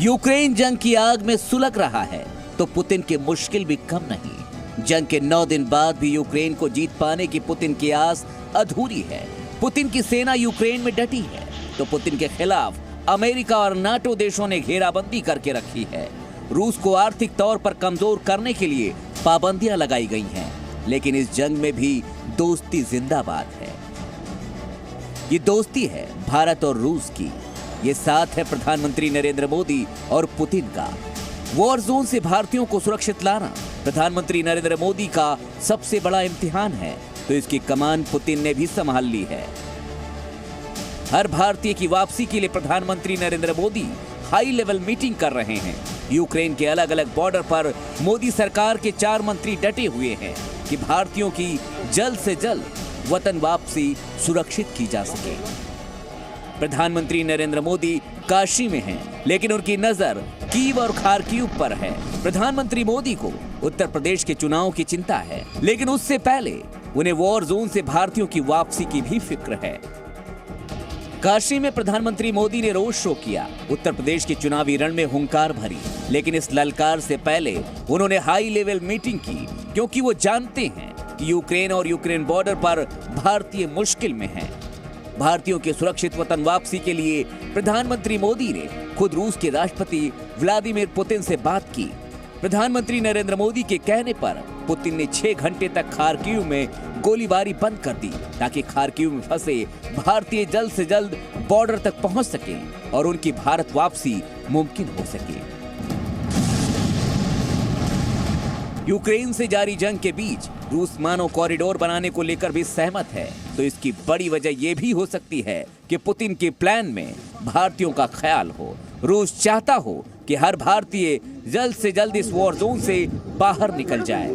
यूक्रेन जंग की आग में सुलग रहा है तो पुतिन की मुश्किल भी कम नहीं। जंग के 9 दिन बाद भी यूक्रेन को जीत पाने की पुतिन की आस अधूरी है। पुतिन की सेना यूक्रेन में डटी है तो पुतिन के खिलाफ अमेरिका और नाटो देशों ने घेराबंदी करके रखी है। रूस को आर्थिक तौर पर कमजोर करने के लिए पाबंदियां लगाई गई हैं, लेकिन इस जंग में भी दोस्ती जिंदाबाद है। ये दोस्ती है भारत और रूस की। ये साथ है प्रधानमंत्री नरेंद्र मोदी और पुतिन का। वॉर जोन से भारतीयों को सुरक्षित लाना प्रधानमंत्री नरेंद्र मोदी का सबसे बड़ा इम्तिहान है, तो इसकी कमान पुतिन ने भी संभाल ली है। हर भारतीय की वापसी के लिए प्रधानमंत्री Narendra Modi high level meeting कर रहे हैं। यूक्रेन के अलग अलग बॉर्डर पर मोदी सरकार के 4 मंत्री डटे हुए हैं कि भारतीयों की जल्द से जल्द वतन वापसी सुरक्षित की जा सके। प्रधानमंत्री नरेंद्र मोदी काशी में हैं, लेकिन उनकी नजर कीव और खार्किव पर है। प्रधानमंत्री मोदी को उत्तर प्रदेश के चुनाव की चिंता है, लेकिन उससे पहले उन्हें वॉर जोन से भारतीयों की वापसी की भी फिक्र है। काशी में प्रधानमंत्री मोदी ने रोड शो किया, उत्तर प्रदेश के चुनावी रण में हुंकार भरी, लेकिन इस ललकार से पहले उन्होंने हाई लेवल मीटिंग की, क्योंकि वो जानते हैं कि यूक्रेन और यूक्रेन बॉर्डर पर भारतीय मुश्किल में हैं। भारतीयों के सुरक्षित वतन वापसी के लिए प्रधानमंत्री मोदी ने खुद रूस के राष्ट्रपति व्लादिमीर पुतिन से बात की। प्रधानमंत्री नरेंद्र मोदी के कहने पर पुतिन ने 6 घंटे तक खार्किव में गोलीबारी बंद कर दी, ताकि खार्किव में फंसे भारतीय जल्द से जल्द बॉर्डर तक पहुंच सकें और उनकी भारत वापसी मुमकिन हो सके। यूक्रेन से जारी जंग के बीच रूस मानो कॉरिडोर बनाने को लेकर भी सहमत है, तो इसकी बड़ी वजह यह भी हो सकती है कि पुतिन के प्लान में भारतीयों का ख्याल हो। रूस चाहता हो कि हर भारतीय जल्द से जल्द इस वॉर जोन से बाहर निकल जाए।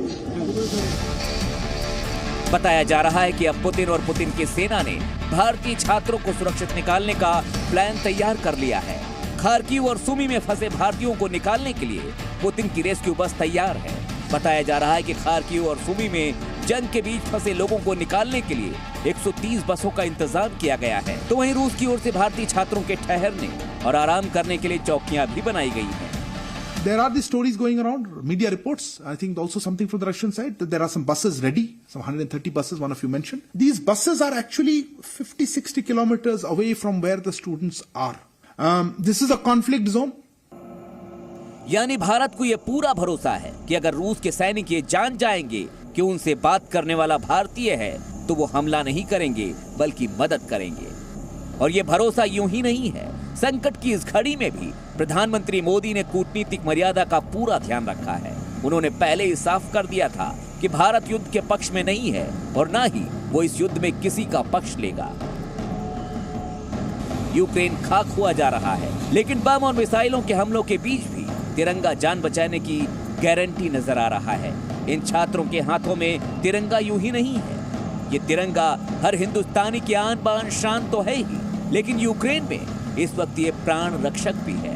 बताया जा रहा है कि अब पुतिन और पुतिन की सेना ने भारतीय छात्रों को सुरक्षित निकालने का प्लान तैयार कर लिया है। खार्किव और सुमी में फंसे भारतीयों को निकालने के लिए पुतिन की रेस्क्यू बस तैयार है। बताया जा रहा है कि खार्किव और सुमी में जंग के बीच फंसे लोगों को निकालने के लिए 130 बसों का इंतजाम किया गया है। तो वहीं रूस की ओर से भारतीय छात्रों के ठहरने और आराम करने के लिए चौकियां भी बनाई गई हैं। There are these stories going around, media reports. I think also something from the Russian side that there are some buses ready, some 130 buses, one of you mentioned. These buses are actually 50-60 kilometers away from where the students are. This is a conflict zone. यानी भारत को यह पूरा भरोसा है कि अगर रूस के सैनिक ये जान जाएंगे कि उनसे बात करने वाला भारतीय है, तो वो हमला नहीं करेंगे बल्कि मदद करेंगे। और ये भरोसा यूं ही नहीं है। संकट की इस घड़ी में भी प्रधानमंत्री मोदी ने कूटनीतिक मर्यादा का पूरा ध्यान रखा है। उन्होंने पहले ही साफ कर दिया था कि भारत युद्ध के पक्ष में नहीं है और ना ही वो इस युद्ध में किसी का पक्ष लेगा। यूक्रेन खाक हुआ जा रहा है, लेकिन बम और मिसाइलों के हमलों के बीच भी तिरंगा जान बचाने की गारंटी नजर आ रहा है। इन छात्रों के हाथों में तिरंगा यूं ही नहीं है, ये तिरंगा हर हिंदुस्तानी की आन बान शान तो है ही, लेकिन यूक्रेन में इस वक्त ये प्राण रक्षक भी है।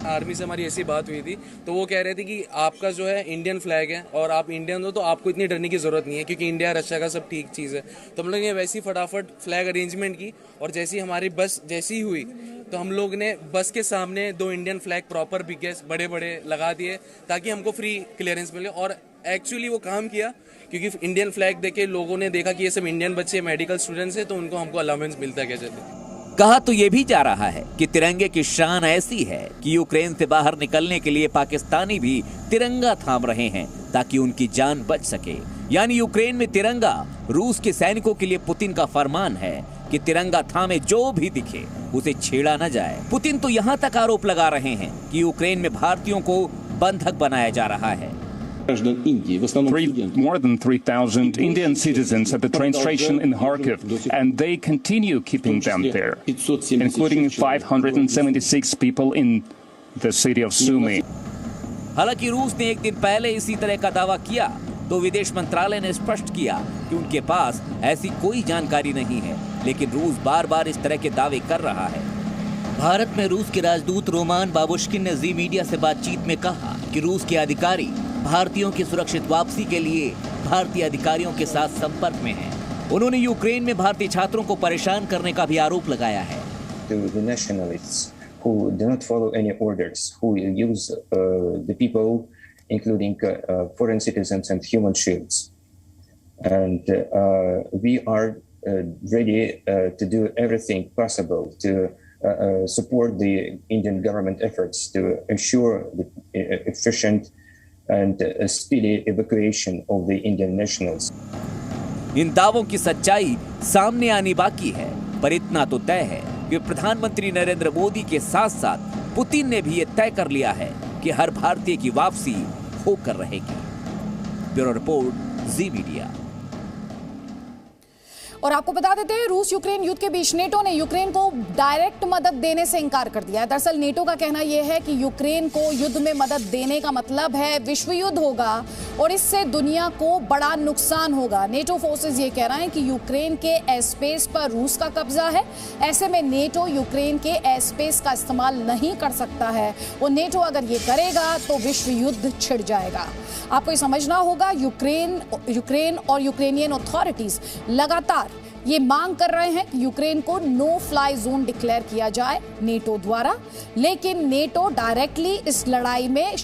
आर्मी से हमारी ऐसी बात हुई थी, तो वो कह रहे थे कि आपका जो है इंडियन फ्लैग है और आप इंडियन हो, तो आपको इतनी डरने की जरूरत नहीं है, क्योंकि इंडिया रशिया का सब ठीक चीज़ है। तो हम लोग ने वैसी फटाफट फ्लैग अरेंजमेंट की, और जैसी हमारी बस जैसी हुई, तो हम लोग ने बस के सामने 2 इंडियन फ्लैग प्रॉपर बिगेस बड़े बड़े लगा दिए, ताकि हमको फ्री क्लियरेंस मिले। और एक्चुअली वो काम किया, क्योंकि इंडियन फ्लैग देखे लोगों ने देखा कि ये सब इंडियन बच्चे मेडिकल स्टूडेंट्स हैं, तो उनको हमको अलाउंस मिलता है। क्या चलते कहा तो ये भी जा रहा है कि तिरंगे की शान ऐसी है कि यूक्रेन से बाहर निकलने के लिए पाकिस्तानी भी तिरंगा थाम रहे हैं, ताकि उनकी जान बच सके। यानी यूक्रेन में तिरंगा रूस के सैनिकों के लिए पुतिन का फरमान है कि तिरंगा थामे जो भी दिखे उसे छेड़ा न जाए। पुतिन तो यहाँ तक आरोप लगा रहे हैं कि यूक्रेन में भारतीयों को बंधक बनाया जा रहा है। More than 3,000 Indian citizens at the train station in Kharkiv, and they continue keeping them there, including 576 people in the city of Sumy. हालांकि रूस ने एक दिन पहले इसी तरह का दावा किया, तो विदेश मंत्रालय ने स्पष्ट किया कि उनके पास ऐसी कोई जानकारी नहीं है, लेकिन रूस बार बार इस तरह के दावे कर रहा है। भारत में रूस के राजदूत रोमान बाबुश्किन ने जी मीडिया से बातचीत में कहा कि रूस के अधिकारी भारतीयों की सुरक्षित वापसी के लिए भारतीय अधिकारियों के साथ संपर्क में हैं। उन्होंने यूक्रेन में भारतीय छात्रों को परेशान करने का भी आरोप लगाया है। The nationalists who do not follow any orders, who use the people, including foreign citizens and human shields, and we are ready to do everything possible to support the Indian government efforts to ensure the efficient and speedy evacuation of the Indian nationals. इन दावों की सच्चाई सामने आनी बाकी है। पर इतना तो तय है कि प्रधानमंत्री नरेंद्र मोदी के साथ साथ पुतिन ने भी ये तय कर लिया है कि हर भारतीय की वापसी होकर रहेगी। ब्यूरो रिपोर्ट, जी मीडिया। और आपको बता देते हैं, रूस यूक्रेन युद्ध के बीच नेटो ने यूक्रेन को डायरेक्ट मदद देने से इनकार कर दिया है। दरअसल नेटो का कहना यह है कि यूक्रेन को युद्ध में मदद देने का मतलब है विश्व युद्ध होगा और इससे दुनिया को बड़ा नुकसान होगा। नेटो फोर्सेस ये कह रहे हैं कि यूक्रेन के एयर स्पेस पर रूस का कब्जा है, ऐसे में नेटो यूक्रेन के एयर स्पेस का इस्तेमाल नहीं कर सकता है और नेटो अगर ये करेगा तो विश्व युद्ध छिड़ जाएगा। आपको ये समझना होगा, यूक्रेन और यूक्रेनियन अथॉरिटीज लगातार ये मांग कर रहे हैं कि यूक्रेन को नो फ्लाई जोन डिक्लेयर किया जाए नेटो द्वारा, लेकिन नेटो डायरेक्टली इस लड़ाई में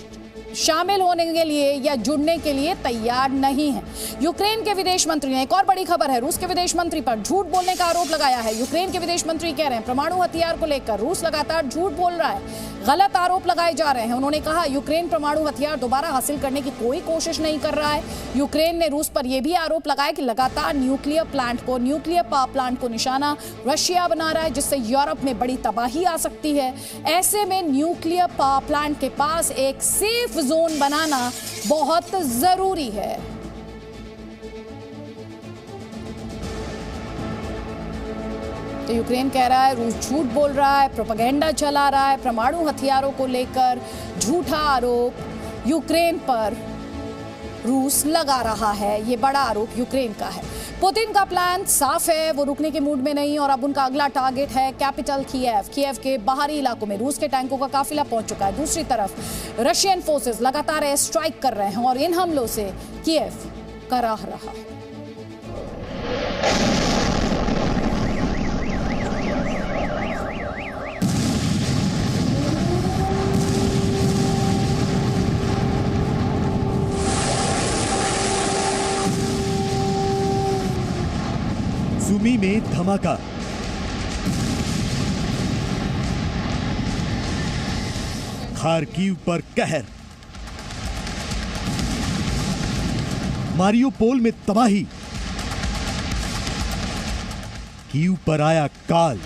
शामिल होने के लिए या जुड़ने के लिए तैयार नहीं है। यूक्रेन के विदेश मंत्री ने, एक और बड़ी खबर है, रूस के विदेश मंत्री पर झूठ बोलने का आरोप लगाया है। यूक्रेन के विदेश मंत्री कह रहे हैं परमाणु हथियार को लेकर रूस लगातार झूठ बोल रहा है, गलत आरोप लगाए जा रहे हैं। उन्होंने कहा यूक्रेन परमाणु हथियार दोबारा हासिल करने की कोई कोशिश नहीं कर रहा है। यूक्रेन ने रूस पर यह भी आरोप लगाया कि लगातार न्यूक्लियर पावर प्लांट को निशाना रशिया बना रहा है, जिससे यूरोप में बड़ी तबाही आ सकती है। ऐसे में न्यूक्लियर पावर प्लांट के पास एक सेफ जोन बनाना बहुत जरूरी है। तो यूक्रेन कह रहा है रूस झूठ बोल रहा है, प्रोपेगेंडा चला रहा है, परमाणु हथियारों को लेकर झूठा आरोप यूक्रेन पर रूस लगा रहा है। ये बड़ा आरोप यूक्रेन का है। पुतिन का प्लान साफ है, वो रुकने के मूड में नहीं और अब उनका अगला टारगेट है कैपिटल कीव। कीव के बाहरी इलाकों में रूस के टैंकों का काफिला पहुंच चुका है। दूसरी तरफ रशियन फोर्सेस लगातार एयर स्ट्राइक कर रहे हैं और इन हमलों से कीव कराह रहा है। सुमी में धमाका, खार्किव पर कहर, मारियोपोल में तबाही, कीव पर आया काल,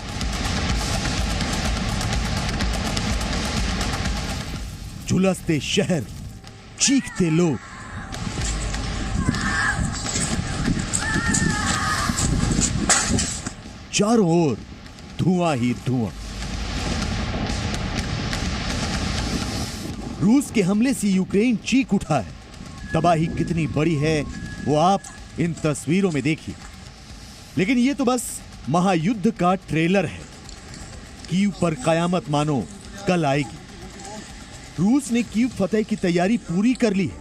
झुलसते शहर, चीखते लोग, चारों ओर धुआं ही धुआं। रूस के हमले से यूक्रेन चीख उठा है। तबाही कितनी बड़ी है वो आप इन तस्वीरों में देखिए। लेकिन ये तो बस महायुद्ध का ट्रेलर है। कीव पर कयामत मानो कल आएगी। रूस ने कीव फतेह की तैयारी पूरी कर ली है।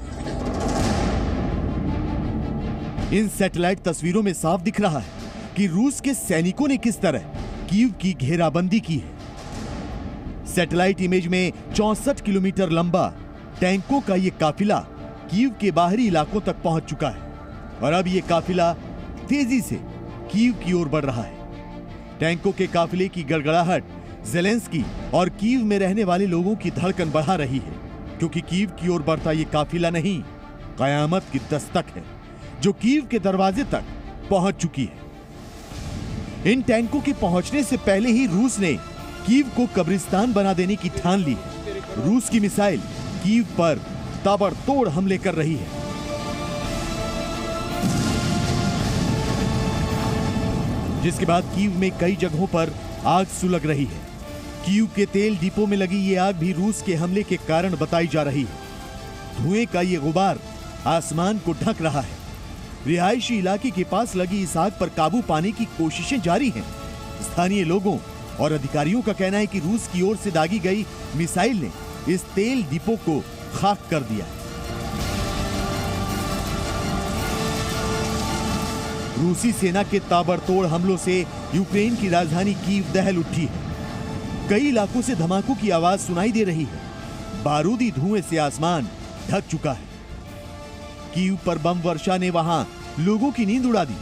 इन सैटेलाइट तस्वीरों में साफ दिख रहा है कि रूस के सैनिकों ने किस तरह कीव की घेराबंदी की है। सैटेलाइट इमेज में 64 किलोमीटर लंबा टैंकों का यह काफिला कीव के बाहरी इलाकों तक पहुंच चुका है और अब यह काफिला तेजी से कीव की ओर बढ़ रहा है। टैंकों के काफिले की गड़गड़ाहट ज़ेलेंस्की और कीव में रहने वाले लोगों की धड़कन बढ़ा रही है, क्योंकि कीव की ओर बढ़ता यह काफिला नहीं, कयामत की दस्तक है जो कीव के दरवाजे तक पहुंच चुकी है। इन टैंकों के पहुंचने से पहले ही रूस ने कीव को कब्रिस्तान बना देने की ठान ली है। रूस की मिसाइल कीव पर ताबड़तोड़ हमले कर रही है। जिसके बाद कीव में कई जगहों पर आग सुलग रही है। कीव के तेल डिपो में लगी ये आग भी रूस के हमले के कारण बताई जा रही है। धुएं का ये गुबार आसमान को ढक रहा है। रिहायशी इलाके के पास लगी इस आग पर काबू पाने की कोशिशें जारी हैं। स्थानीय लोगों और अधिकारियों का कहना है कि रूस की ओर से दागी गई मिसाइल ने इस तेल डिपो को खाक कर दिया। रूसी सेना के ताबड़तोड़ हमलों से यूक्रेन की राजधानी कीव दहल उठी है। कई इलाकों से धमाकों की आवाज सुनाई दे रही है। बारूदी धुएं से आसमान ढक चुका है। कीव पर बम वर्षा ने वहां लोगों की नींद उड़ा दी।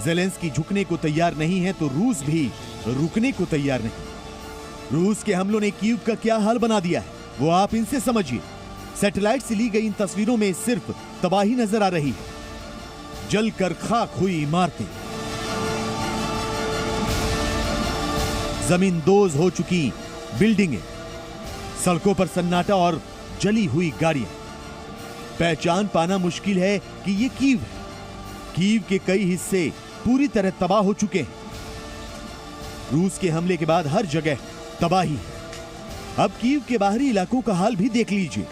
ज़ेलेंस्की झुकने को तैयार नहीं है तो रूस भी रुकने को तैयार नहीं। रूस के हमलों ने कीव का क्या हाल बना दिया है वो आप इनसे समझिए। सैटेलाइट से ली गई इन तस्वीरों में सिर्फ तबाही नजर आ रही है। जलकर खाक हुई इमारतें, जमींदोज हो चुकी बिल्डिंगें, सड़कों पर सन्नाटा और जली हुई गाड़ियां। पहचान पाना मुश्किल है कि ये कीव है। कीव के कई हिस्से पूरी तरह तबाह हो चुके हैं। रूस के हमले के बाद हर जगह तबाही है। अब कीव के बाहरी इलाकों का हाल भी देख लीजिए।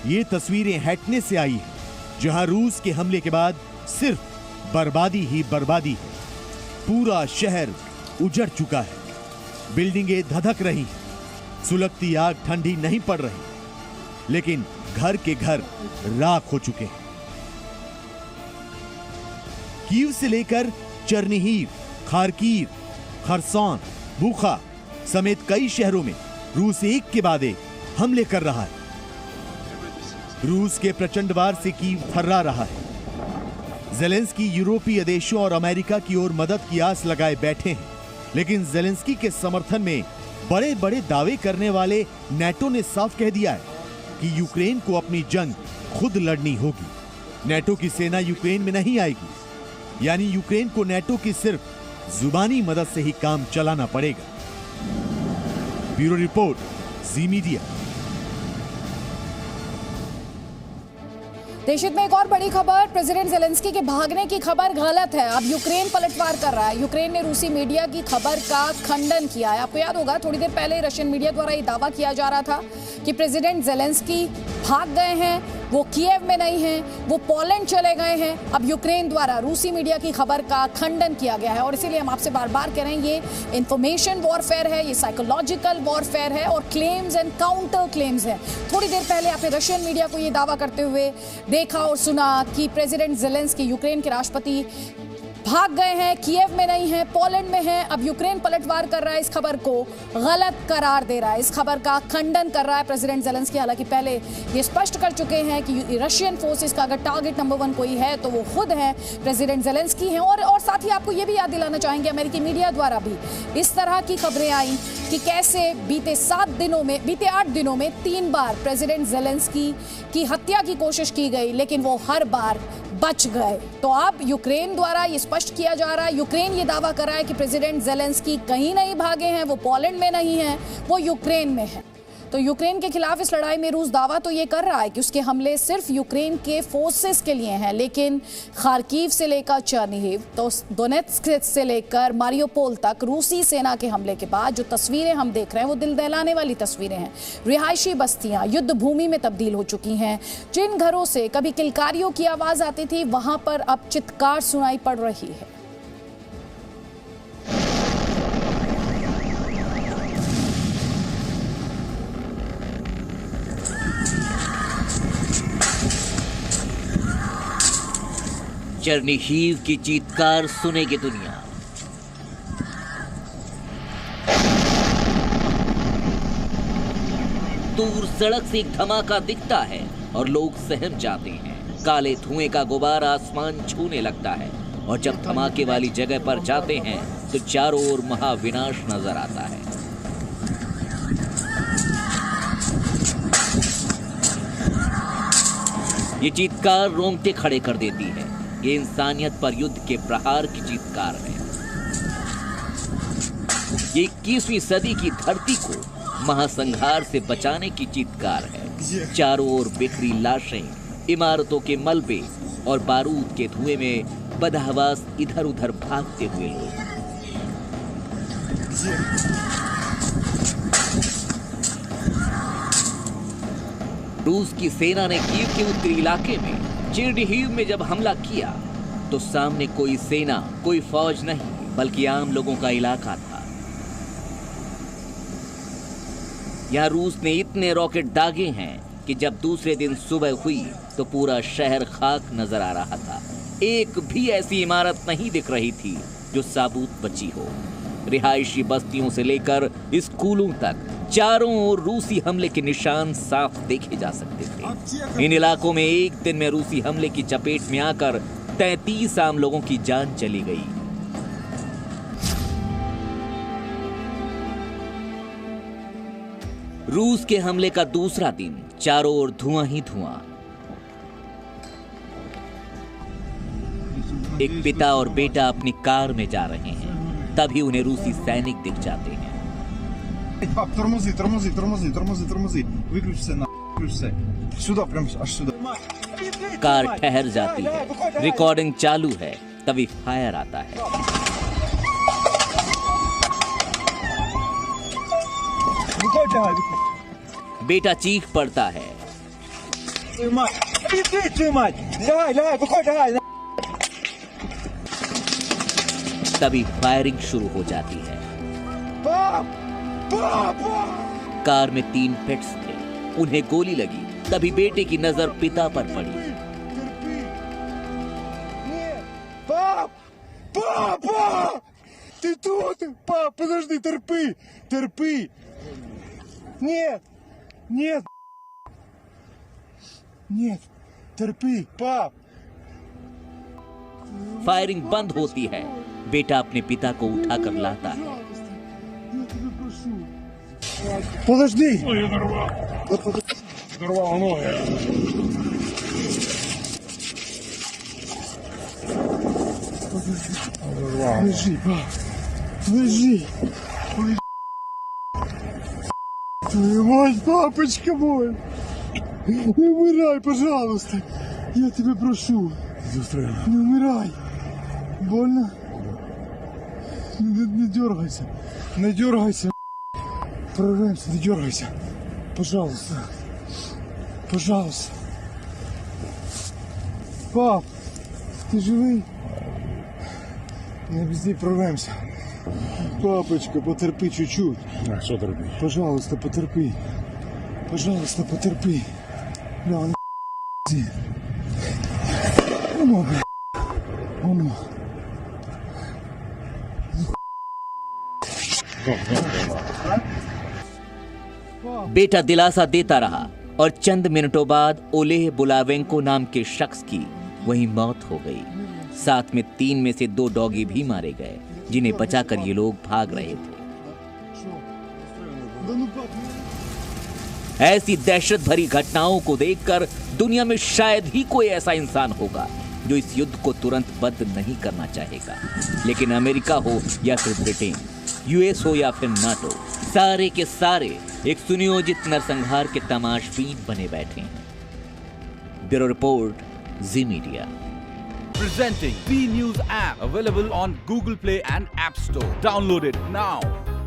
ये तस्वीरें हैटने से आई हैं, जहां रूस के हमले के बाद सिर्फ बर्बादी ही बर्बादी है। पूरा शहर उजड़ चुका है। बिल्डिंगें धधक रही हैं। सुलगती आग ठंडी नहीं पड़ रही, लेकिन घर के घर राख हो चुके हैं। कीव से लेकर चर्निहिव, खार्कीव, खरसोन, बुखा समेत कई शहरों में रूस एक के बाद एक हमले कर रहा है। रूस के प्रचंड वार से कीव थर्रा रहा है। ज़ेलेंस्की यूरोपीय देशों और अमेरिका की ओर मदद की आस लगाए बैठे हैं, लेकिन ज़ेलेंस्की के समर्थन में बड़े बड़े दावे करने वाले नेटो ने साफ कह दिया है कि यूक्रेन को अपनी जंग खुद लड़नी होगी। नेटो की सेना यूक्रेन में नहीं आएगी, यानी यूक्रेन को नेटो की सिर्फ जुबानी मदद से ही काम चलाना पड़ेगा। ब्यूरो रिपोर्ट, जी मीडिया। देश हित में एक और बड़ी खबर, प्रेसिडेंट ज़ेलेंस्की के भागने की खबर गलत है। अब यूक्रेन पलटवार कर रहा है। यूक्रेन ने रूसी मीडिया की खबर का खंडन किया है। आपको याद होगा, थोड़ी देर पहले रशियन मीडिया द्वारा ये दावा किया जा रहा था कि प्रेसिडेंट ज़ेलेंस्की भाग गए हैं, वो कीव में नहीं हैं, वो पोलैंड चले गए हैं। अब यूक्रेन द्वारा रूसी मीडिया की खबर का खंडन किया गया है और इसीलिए हम आपसे बार बार कह रहे हैं, ये इंफॉर्मेशन वॉरफेयर है, ये साइकोलॉजिकल वॉरफेयर है और क्लेम्स एंड काउंटर क्लेम्स है। थोड़ी देर पहले आपने रशियन मीडिया को ये दावा करते हुए देखा और सुना कि प्रेसिडेंट ज़ेलेंस्की, यूक्रेन के राष्ट्रपति, भाग गए हैं, कीव में नहीं है, पोलैंड में है। अब यूक्रेन पलटवार कर रहा है, इस खबर को गलत करार दे रहा है, इस खबर का खंडन कर रहा है प्रेसिडेंट ज़ेलेंस्की। हालांकि पहले ये स्पष्ट कर चुके हैं कि रशियन फोर्सेस का अगर टारगेट नंबर 1 कोई है तो वो खुद है, प्रेसिडेंट ज़ेलेंस्की हैं। और साथ ही आपको ये भी याद दिलाना चाहेंगे, अमेरिकी मीडिया द्वारा भी इस तरह की खबरें आई कि कैसे बीते 8 दिनों में 3 बार प्रेसिडेंट ज़ेलेंस्की की हत्या की कोशिश की गई, लेकिन वो हर बार बच गए। तो अब यूक्रेन द्वारा ये स्पष्ट किया जा रहा है, यूक्रेन ये दावा कर रहा है कि प्रेसिडेंट ज़ेलेंस्की कहीं नहीं भागे हैं, वो पोलैंड में नहीं है, वो यूक्रेन में है। तो यूक्रेन के खिलाफ इस लड़ाई में रूस दावा तो ये कर रहा है कि उसके हमले सिर्फ यूक्रेन के फोर्सेस के लिए हैं, लेकिन खार्कीव से लेकर चर्निहिव, तो दोनेत्स्क से लेकर मारियोपोल तक रूसी सेना के हमले के बाद जो तस्वीरें हम देख रहे हैं वो दिल दहलाने वाली तस्वीरें हैं। रिहायशी बस्तियां युद्ध भूमि में तब्दील हो चुकी हैं। जिन घरों से कभी किलकारियों की आवाज आती थी, वहां पर अब चित्कार सुनाई पड़ रही है। चर्निहिव की चीत्कार सुनेगी दुनिया। दूर सड़क से एक धमाका दिखता है और लोग सहम जाते हैं। काले धुएं का गुबार आसमान छूने लगता है और जब धमाके वाली जगह पर जाते हैं तो चारों ओर महाविनाश नजर आता है। ये चीत्कार रोंगटे खड़े कर देती है। ये इंसानियत पर युद्ध के प्रहार की चीत्कार है। ये 21वीं सदी की धरती को महासंहार से बचाने की चीत्कार है। चारों ओर बिखरी लाशें, इमारतों के मलबे और बारूद के धुएं में बदहवास इधर उधर भागते हुए लोग। रूस की सेना ने कीव के उत्तरी इलाके में चर्निहिव में जब हमला किया तो सामने कोई सेना, कोई फौज नहीं, बल्कि आम लोगों का इलाका था। यहां रूस ने इतने रॉकेट दागे हैं कि जब दूसरे दिन सुबह हुई तो पूरा शहर खाक नजर आ रहा था। एक भी ऐसी इमारत नहीं दिख रही थी जो साबूत बची हो। रिहायशी बस्तियों से लेकर स्कूलों तक चारों ओर रूसी हमले के निशान साफ देखे जा सकते थे। इन इलाकों में एक दिन में रूसी हमले की चपेट में आकर 33 आम लोगों की जान चली गई। रूस के हमले का दूसरा दिन, चारों ओर धुआं ही धुआं। एक पिता और बेटा अपनी कार में जा रहे हैं, तभी उन्हें रूसी सैनिक दिख जाते हैं। Пап, тормози. Выключи на, выключи. Сюда, прям аж сюда. कार ठहर जाती है, रिकॉर्डिंग चालू है, तभी फायर आता है। बेटा चीख पड़ता है। तभी फायरिंग शुरू हो जाती है। कार में 3 पेट्स थे, उन्हें गोली लगी, तभी बेटे की नजर पिता पर पड़ी। Папа! Ты тут? Пап, подожди, терпи. Нет, терпи, пап. फायरिंग बंद होती है। बेटा अपने पिता को उठाकर लाता है। Подожди. Дорвал ноги. Лежи, пап. Лежи. Твою мать, папочка мой. Не умирай, пожалуйста. Я тебя прошу. Не умирай. Больно? Не дергайся. Прорвемся, не дергайся. Пожалуйста. Пап, ты живый? Не везде прорвемся. Папочка, потерпи чуть-чуть. А що терпіть? Пожалуйста, потерпи. Бля, он Оно, бля. Оно. बेटा दिलासा देता रहा और चंद मिनटों बाद ओलेह बुलावेंको नाम के शख्स की वहीं मौत हो गई। साथ में 3 में से 2 डॉगी भी मारे गए, जिन्हें बचाकर ये लोग भाग रहे थे। ऐसी दहशत भरी घटनाओं को देखकर दुनिया में शायद ही कोई ऐसा इंसान होगा जो इस युद्ध को तुरंत बंद नहीं करना चाहेगा। लेकिन अमेरिका हो या फिर ब्रिटेन, यूएस हो या फिर नाटो, सारे के सारे एक सुनियोजित नरसंहार के तमाशबीन बने बैठे हैं। Bureau report, ji media. Presenting B News app, available on Google Play and App Store. Download it now.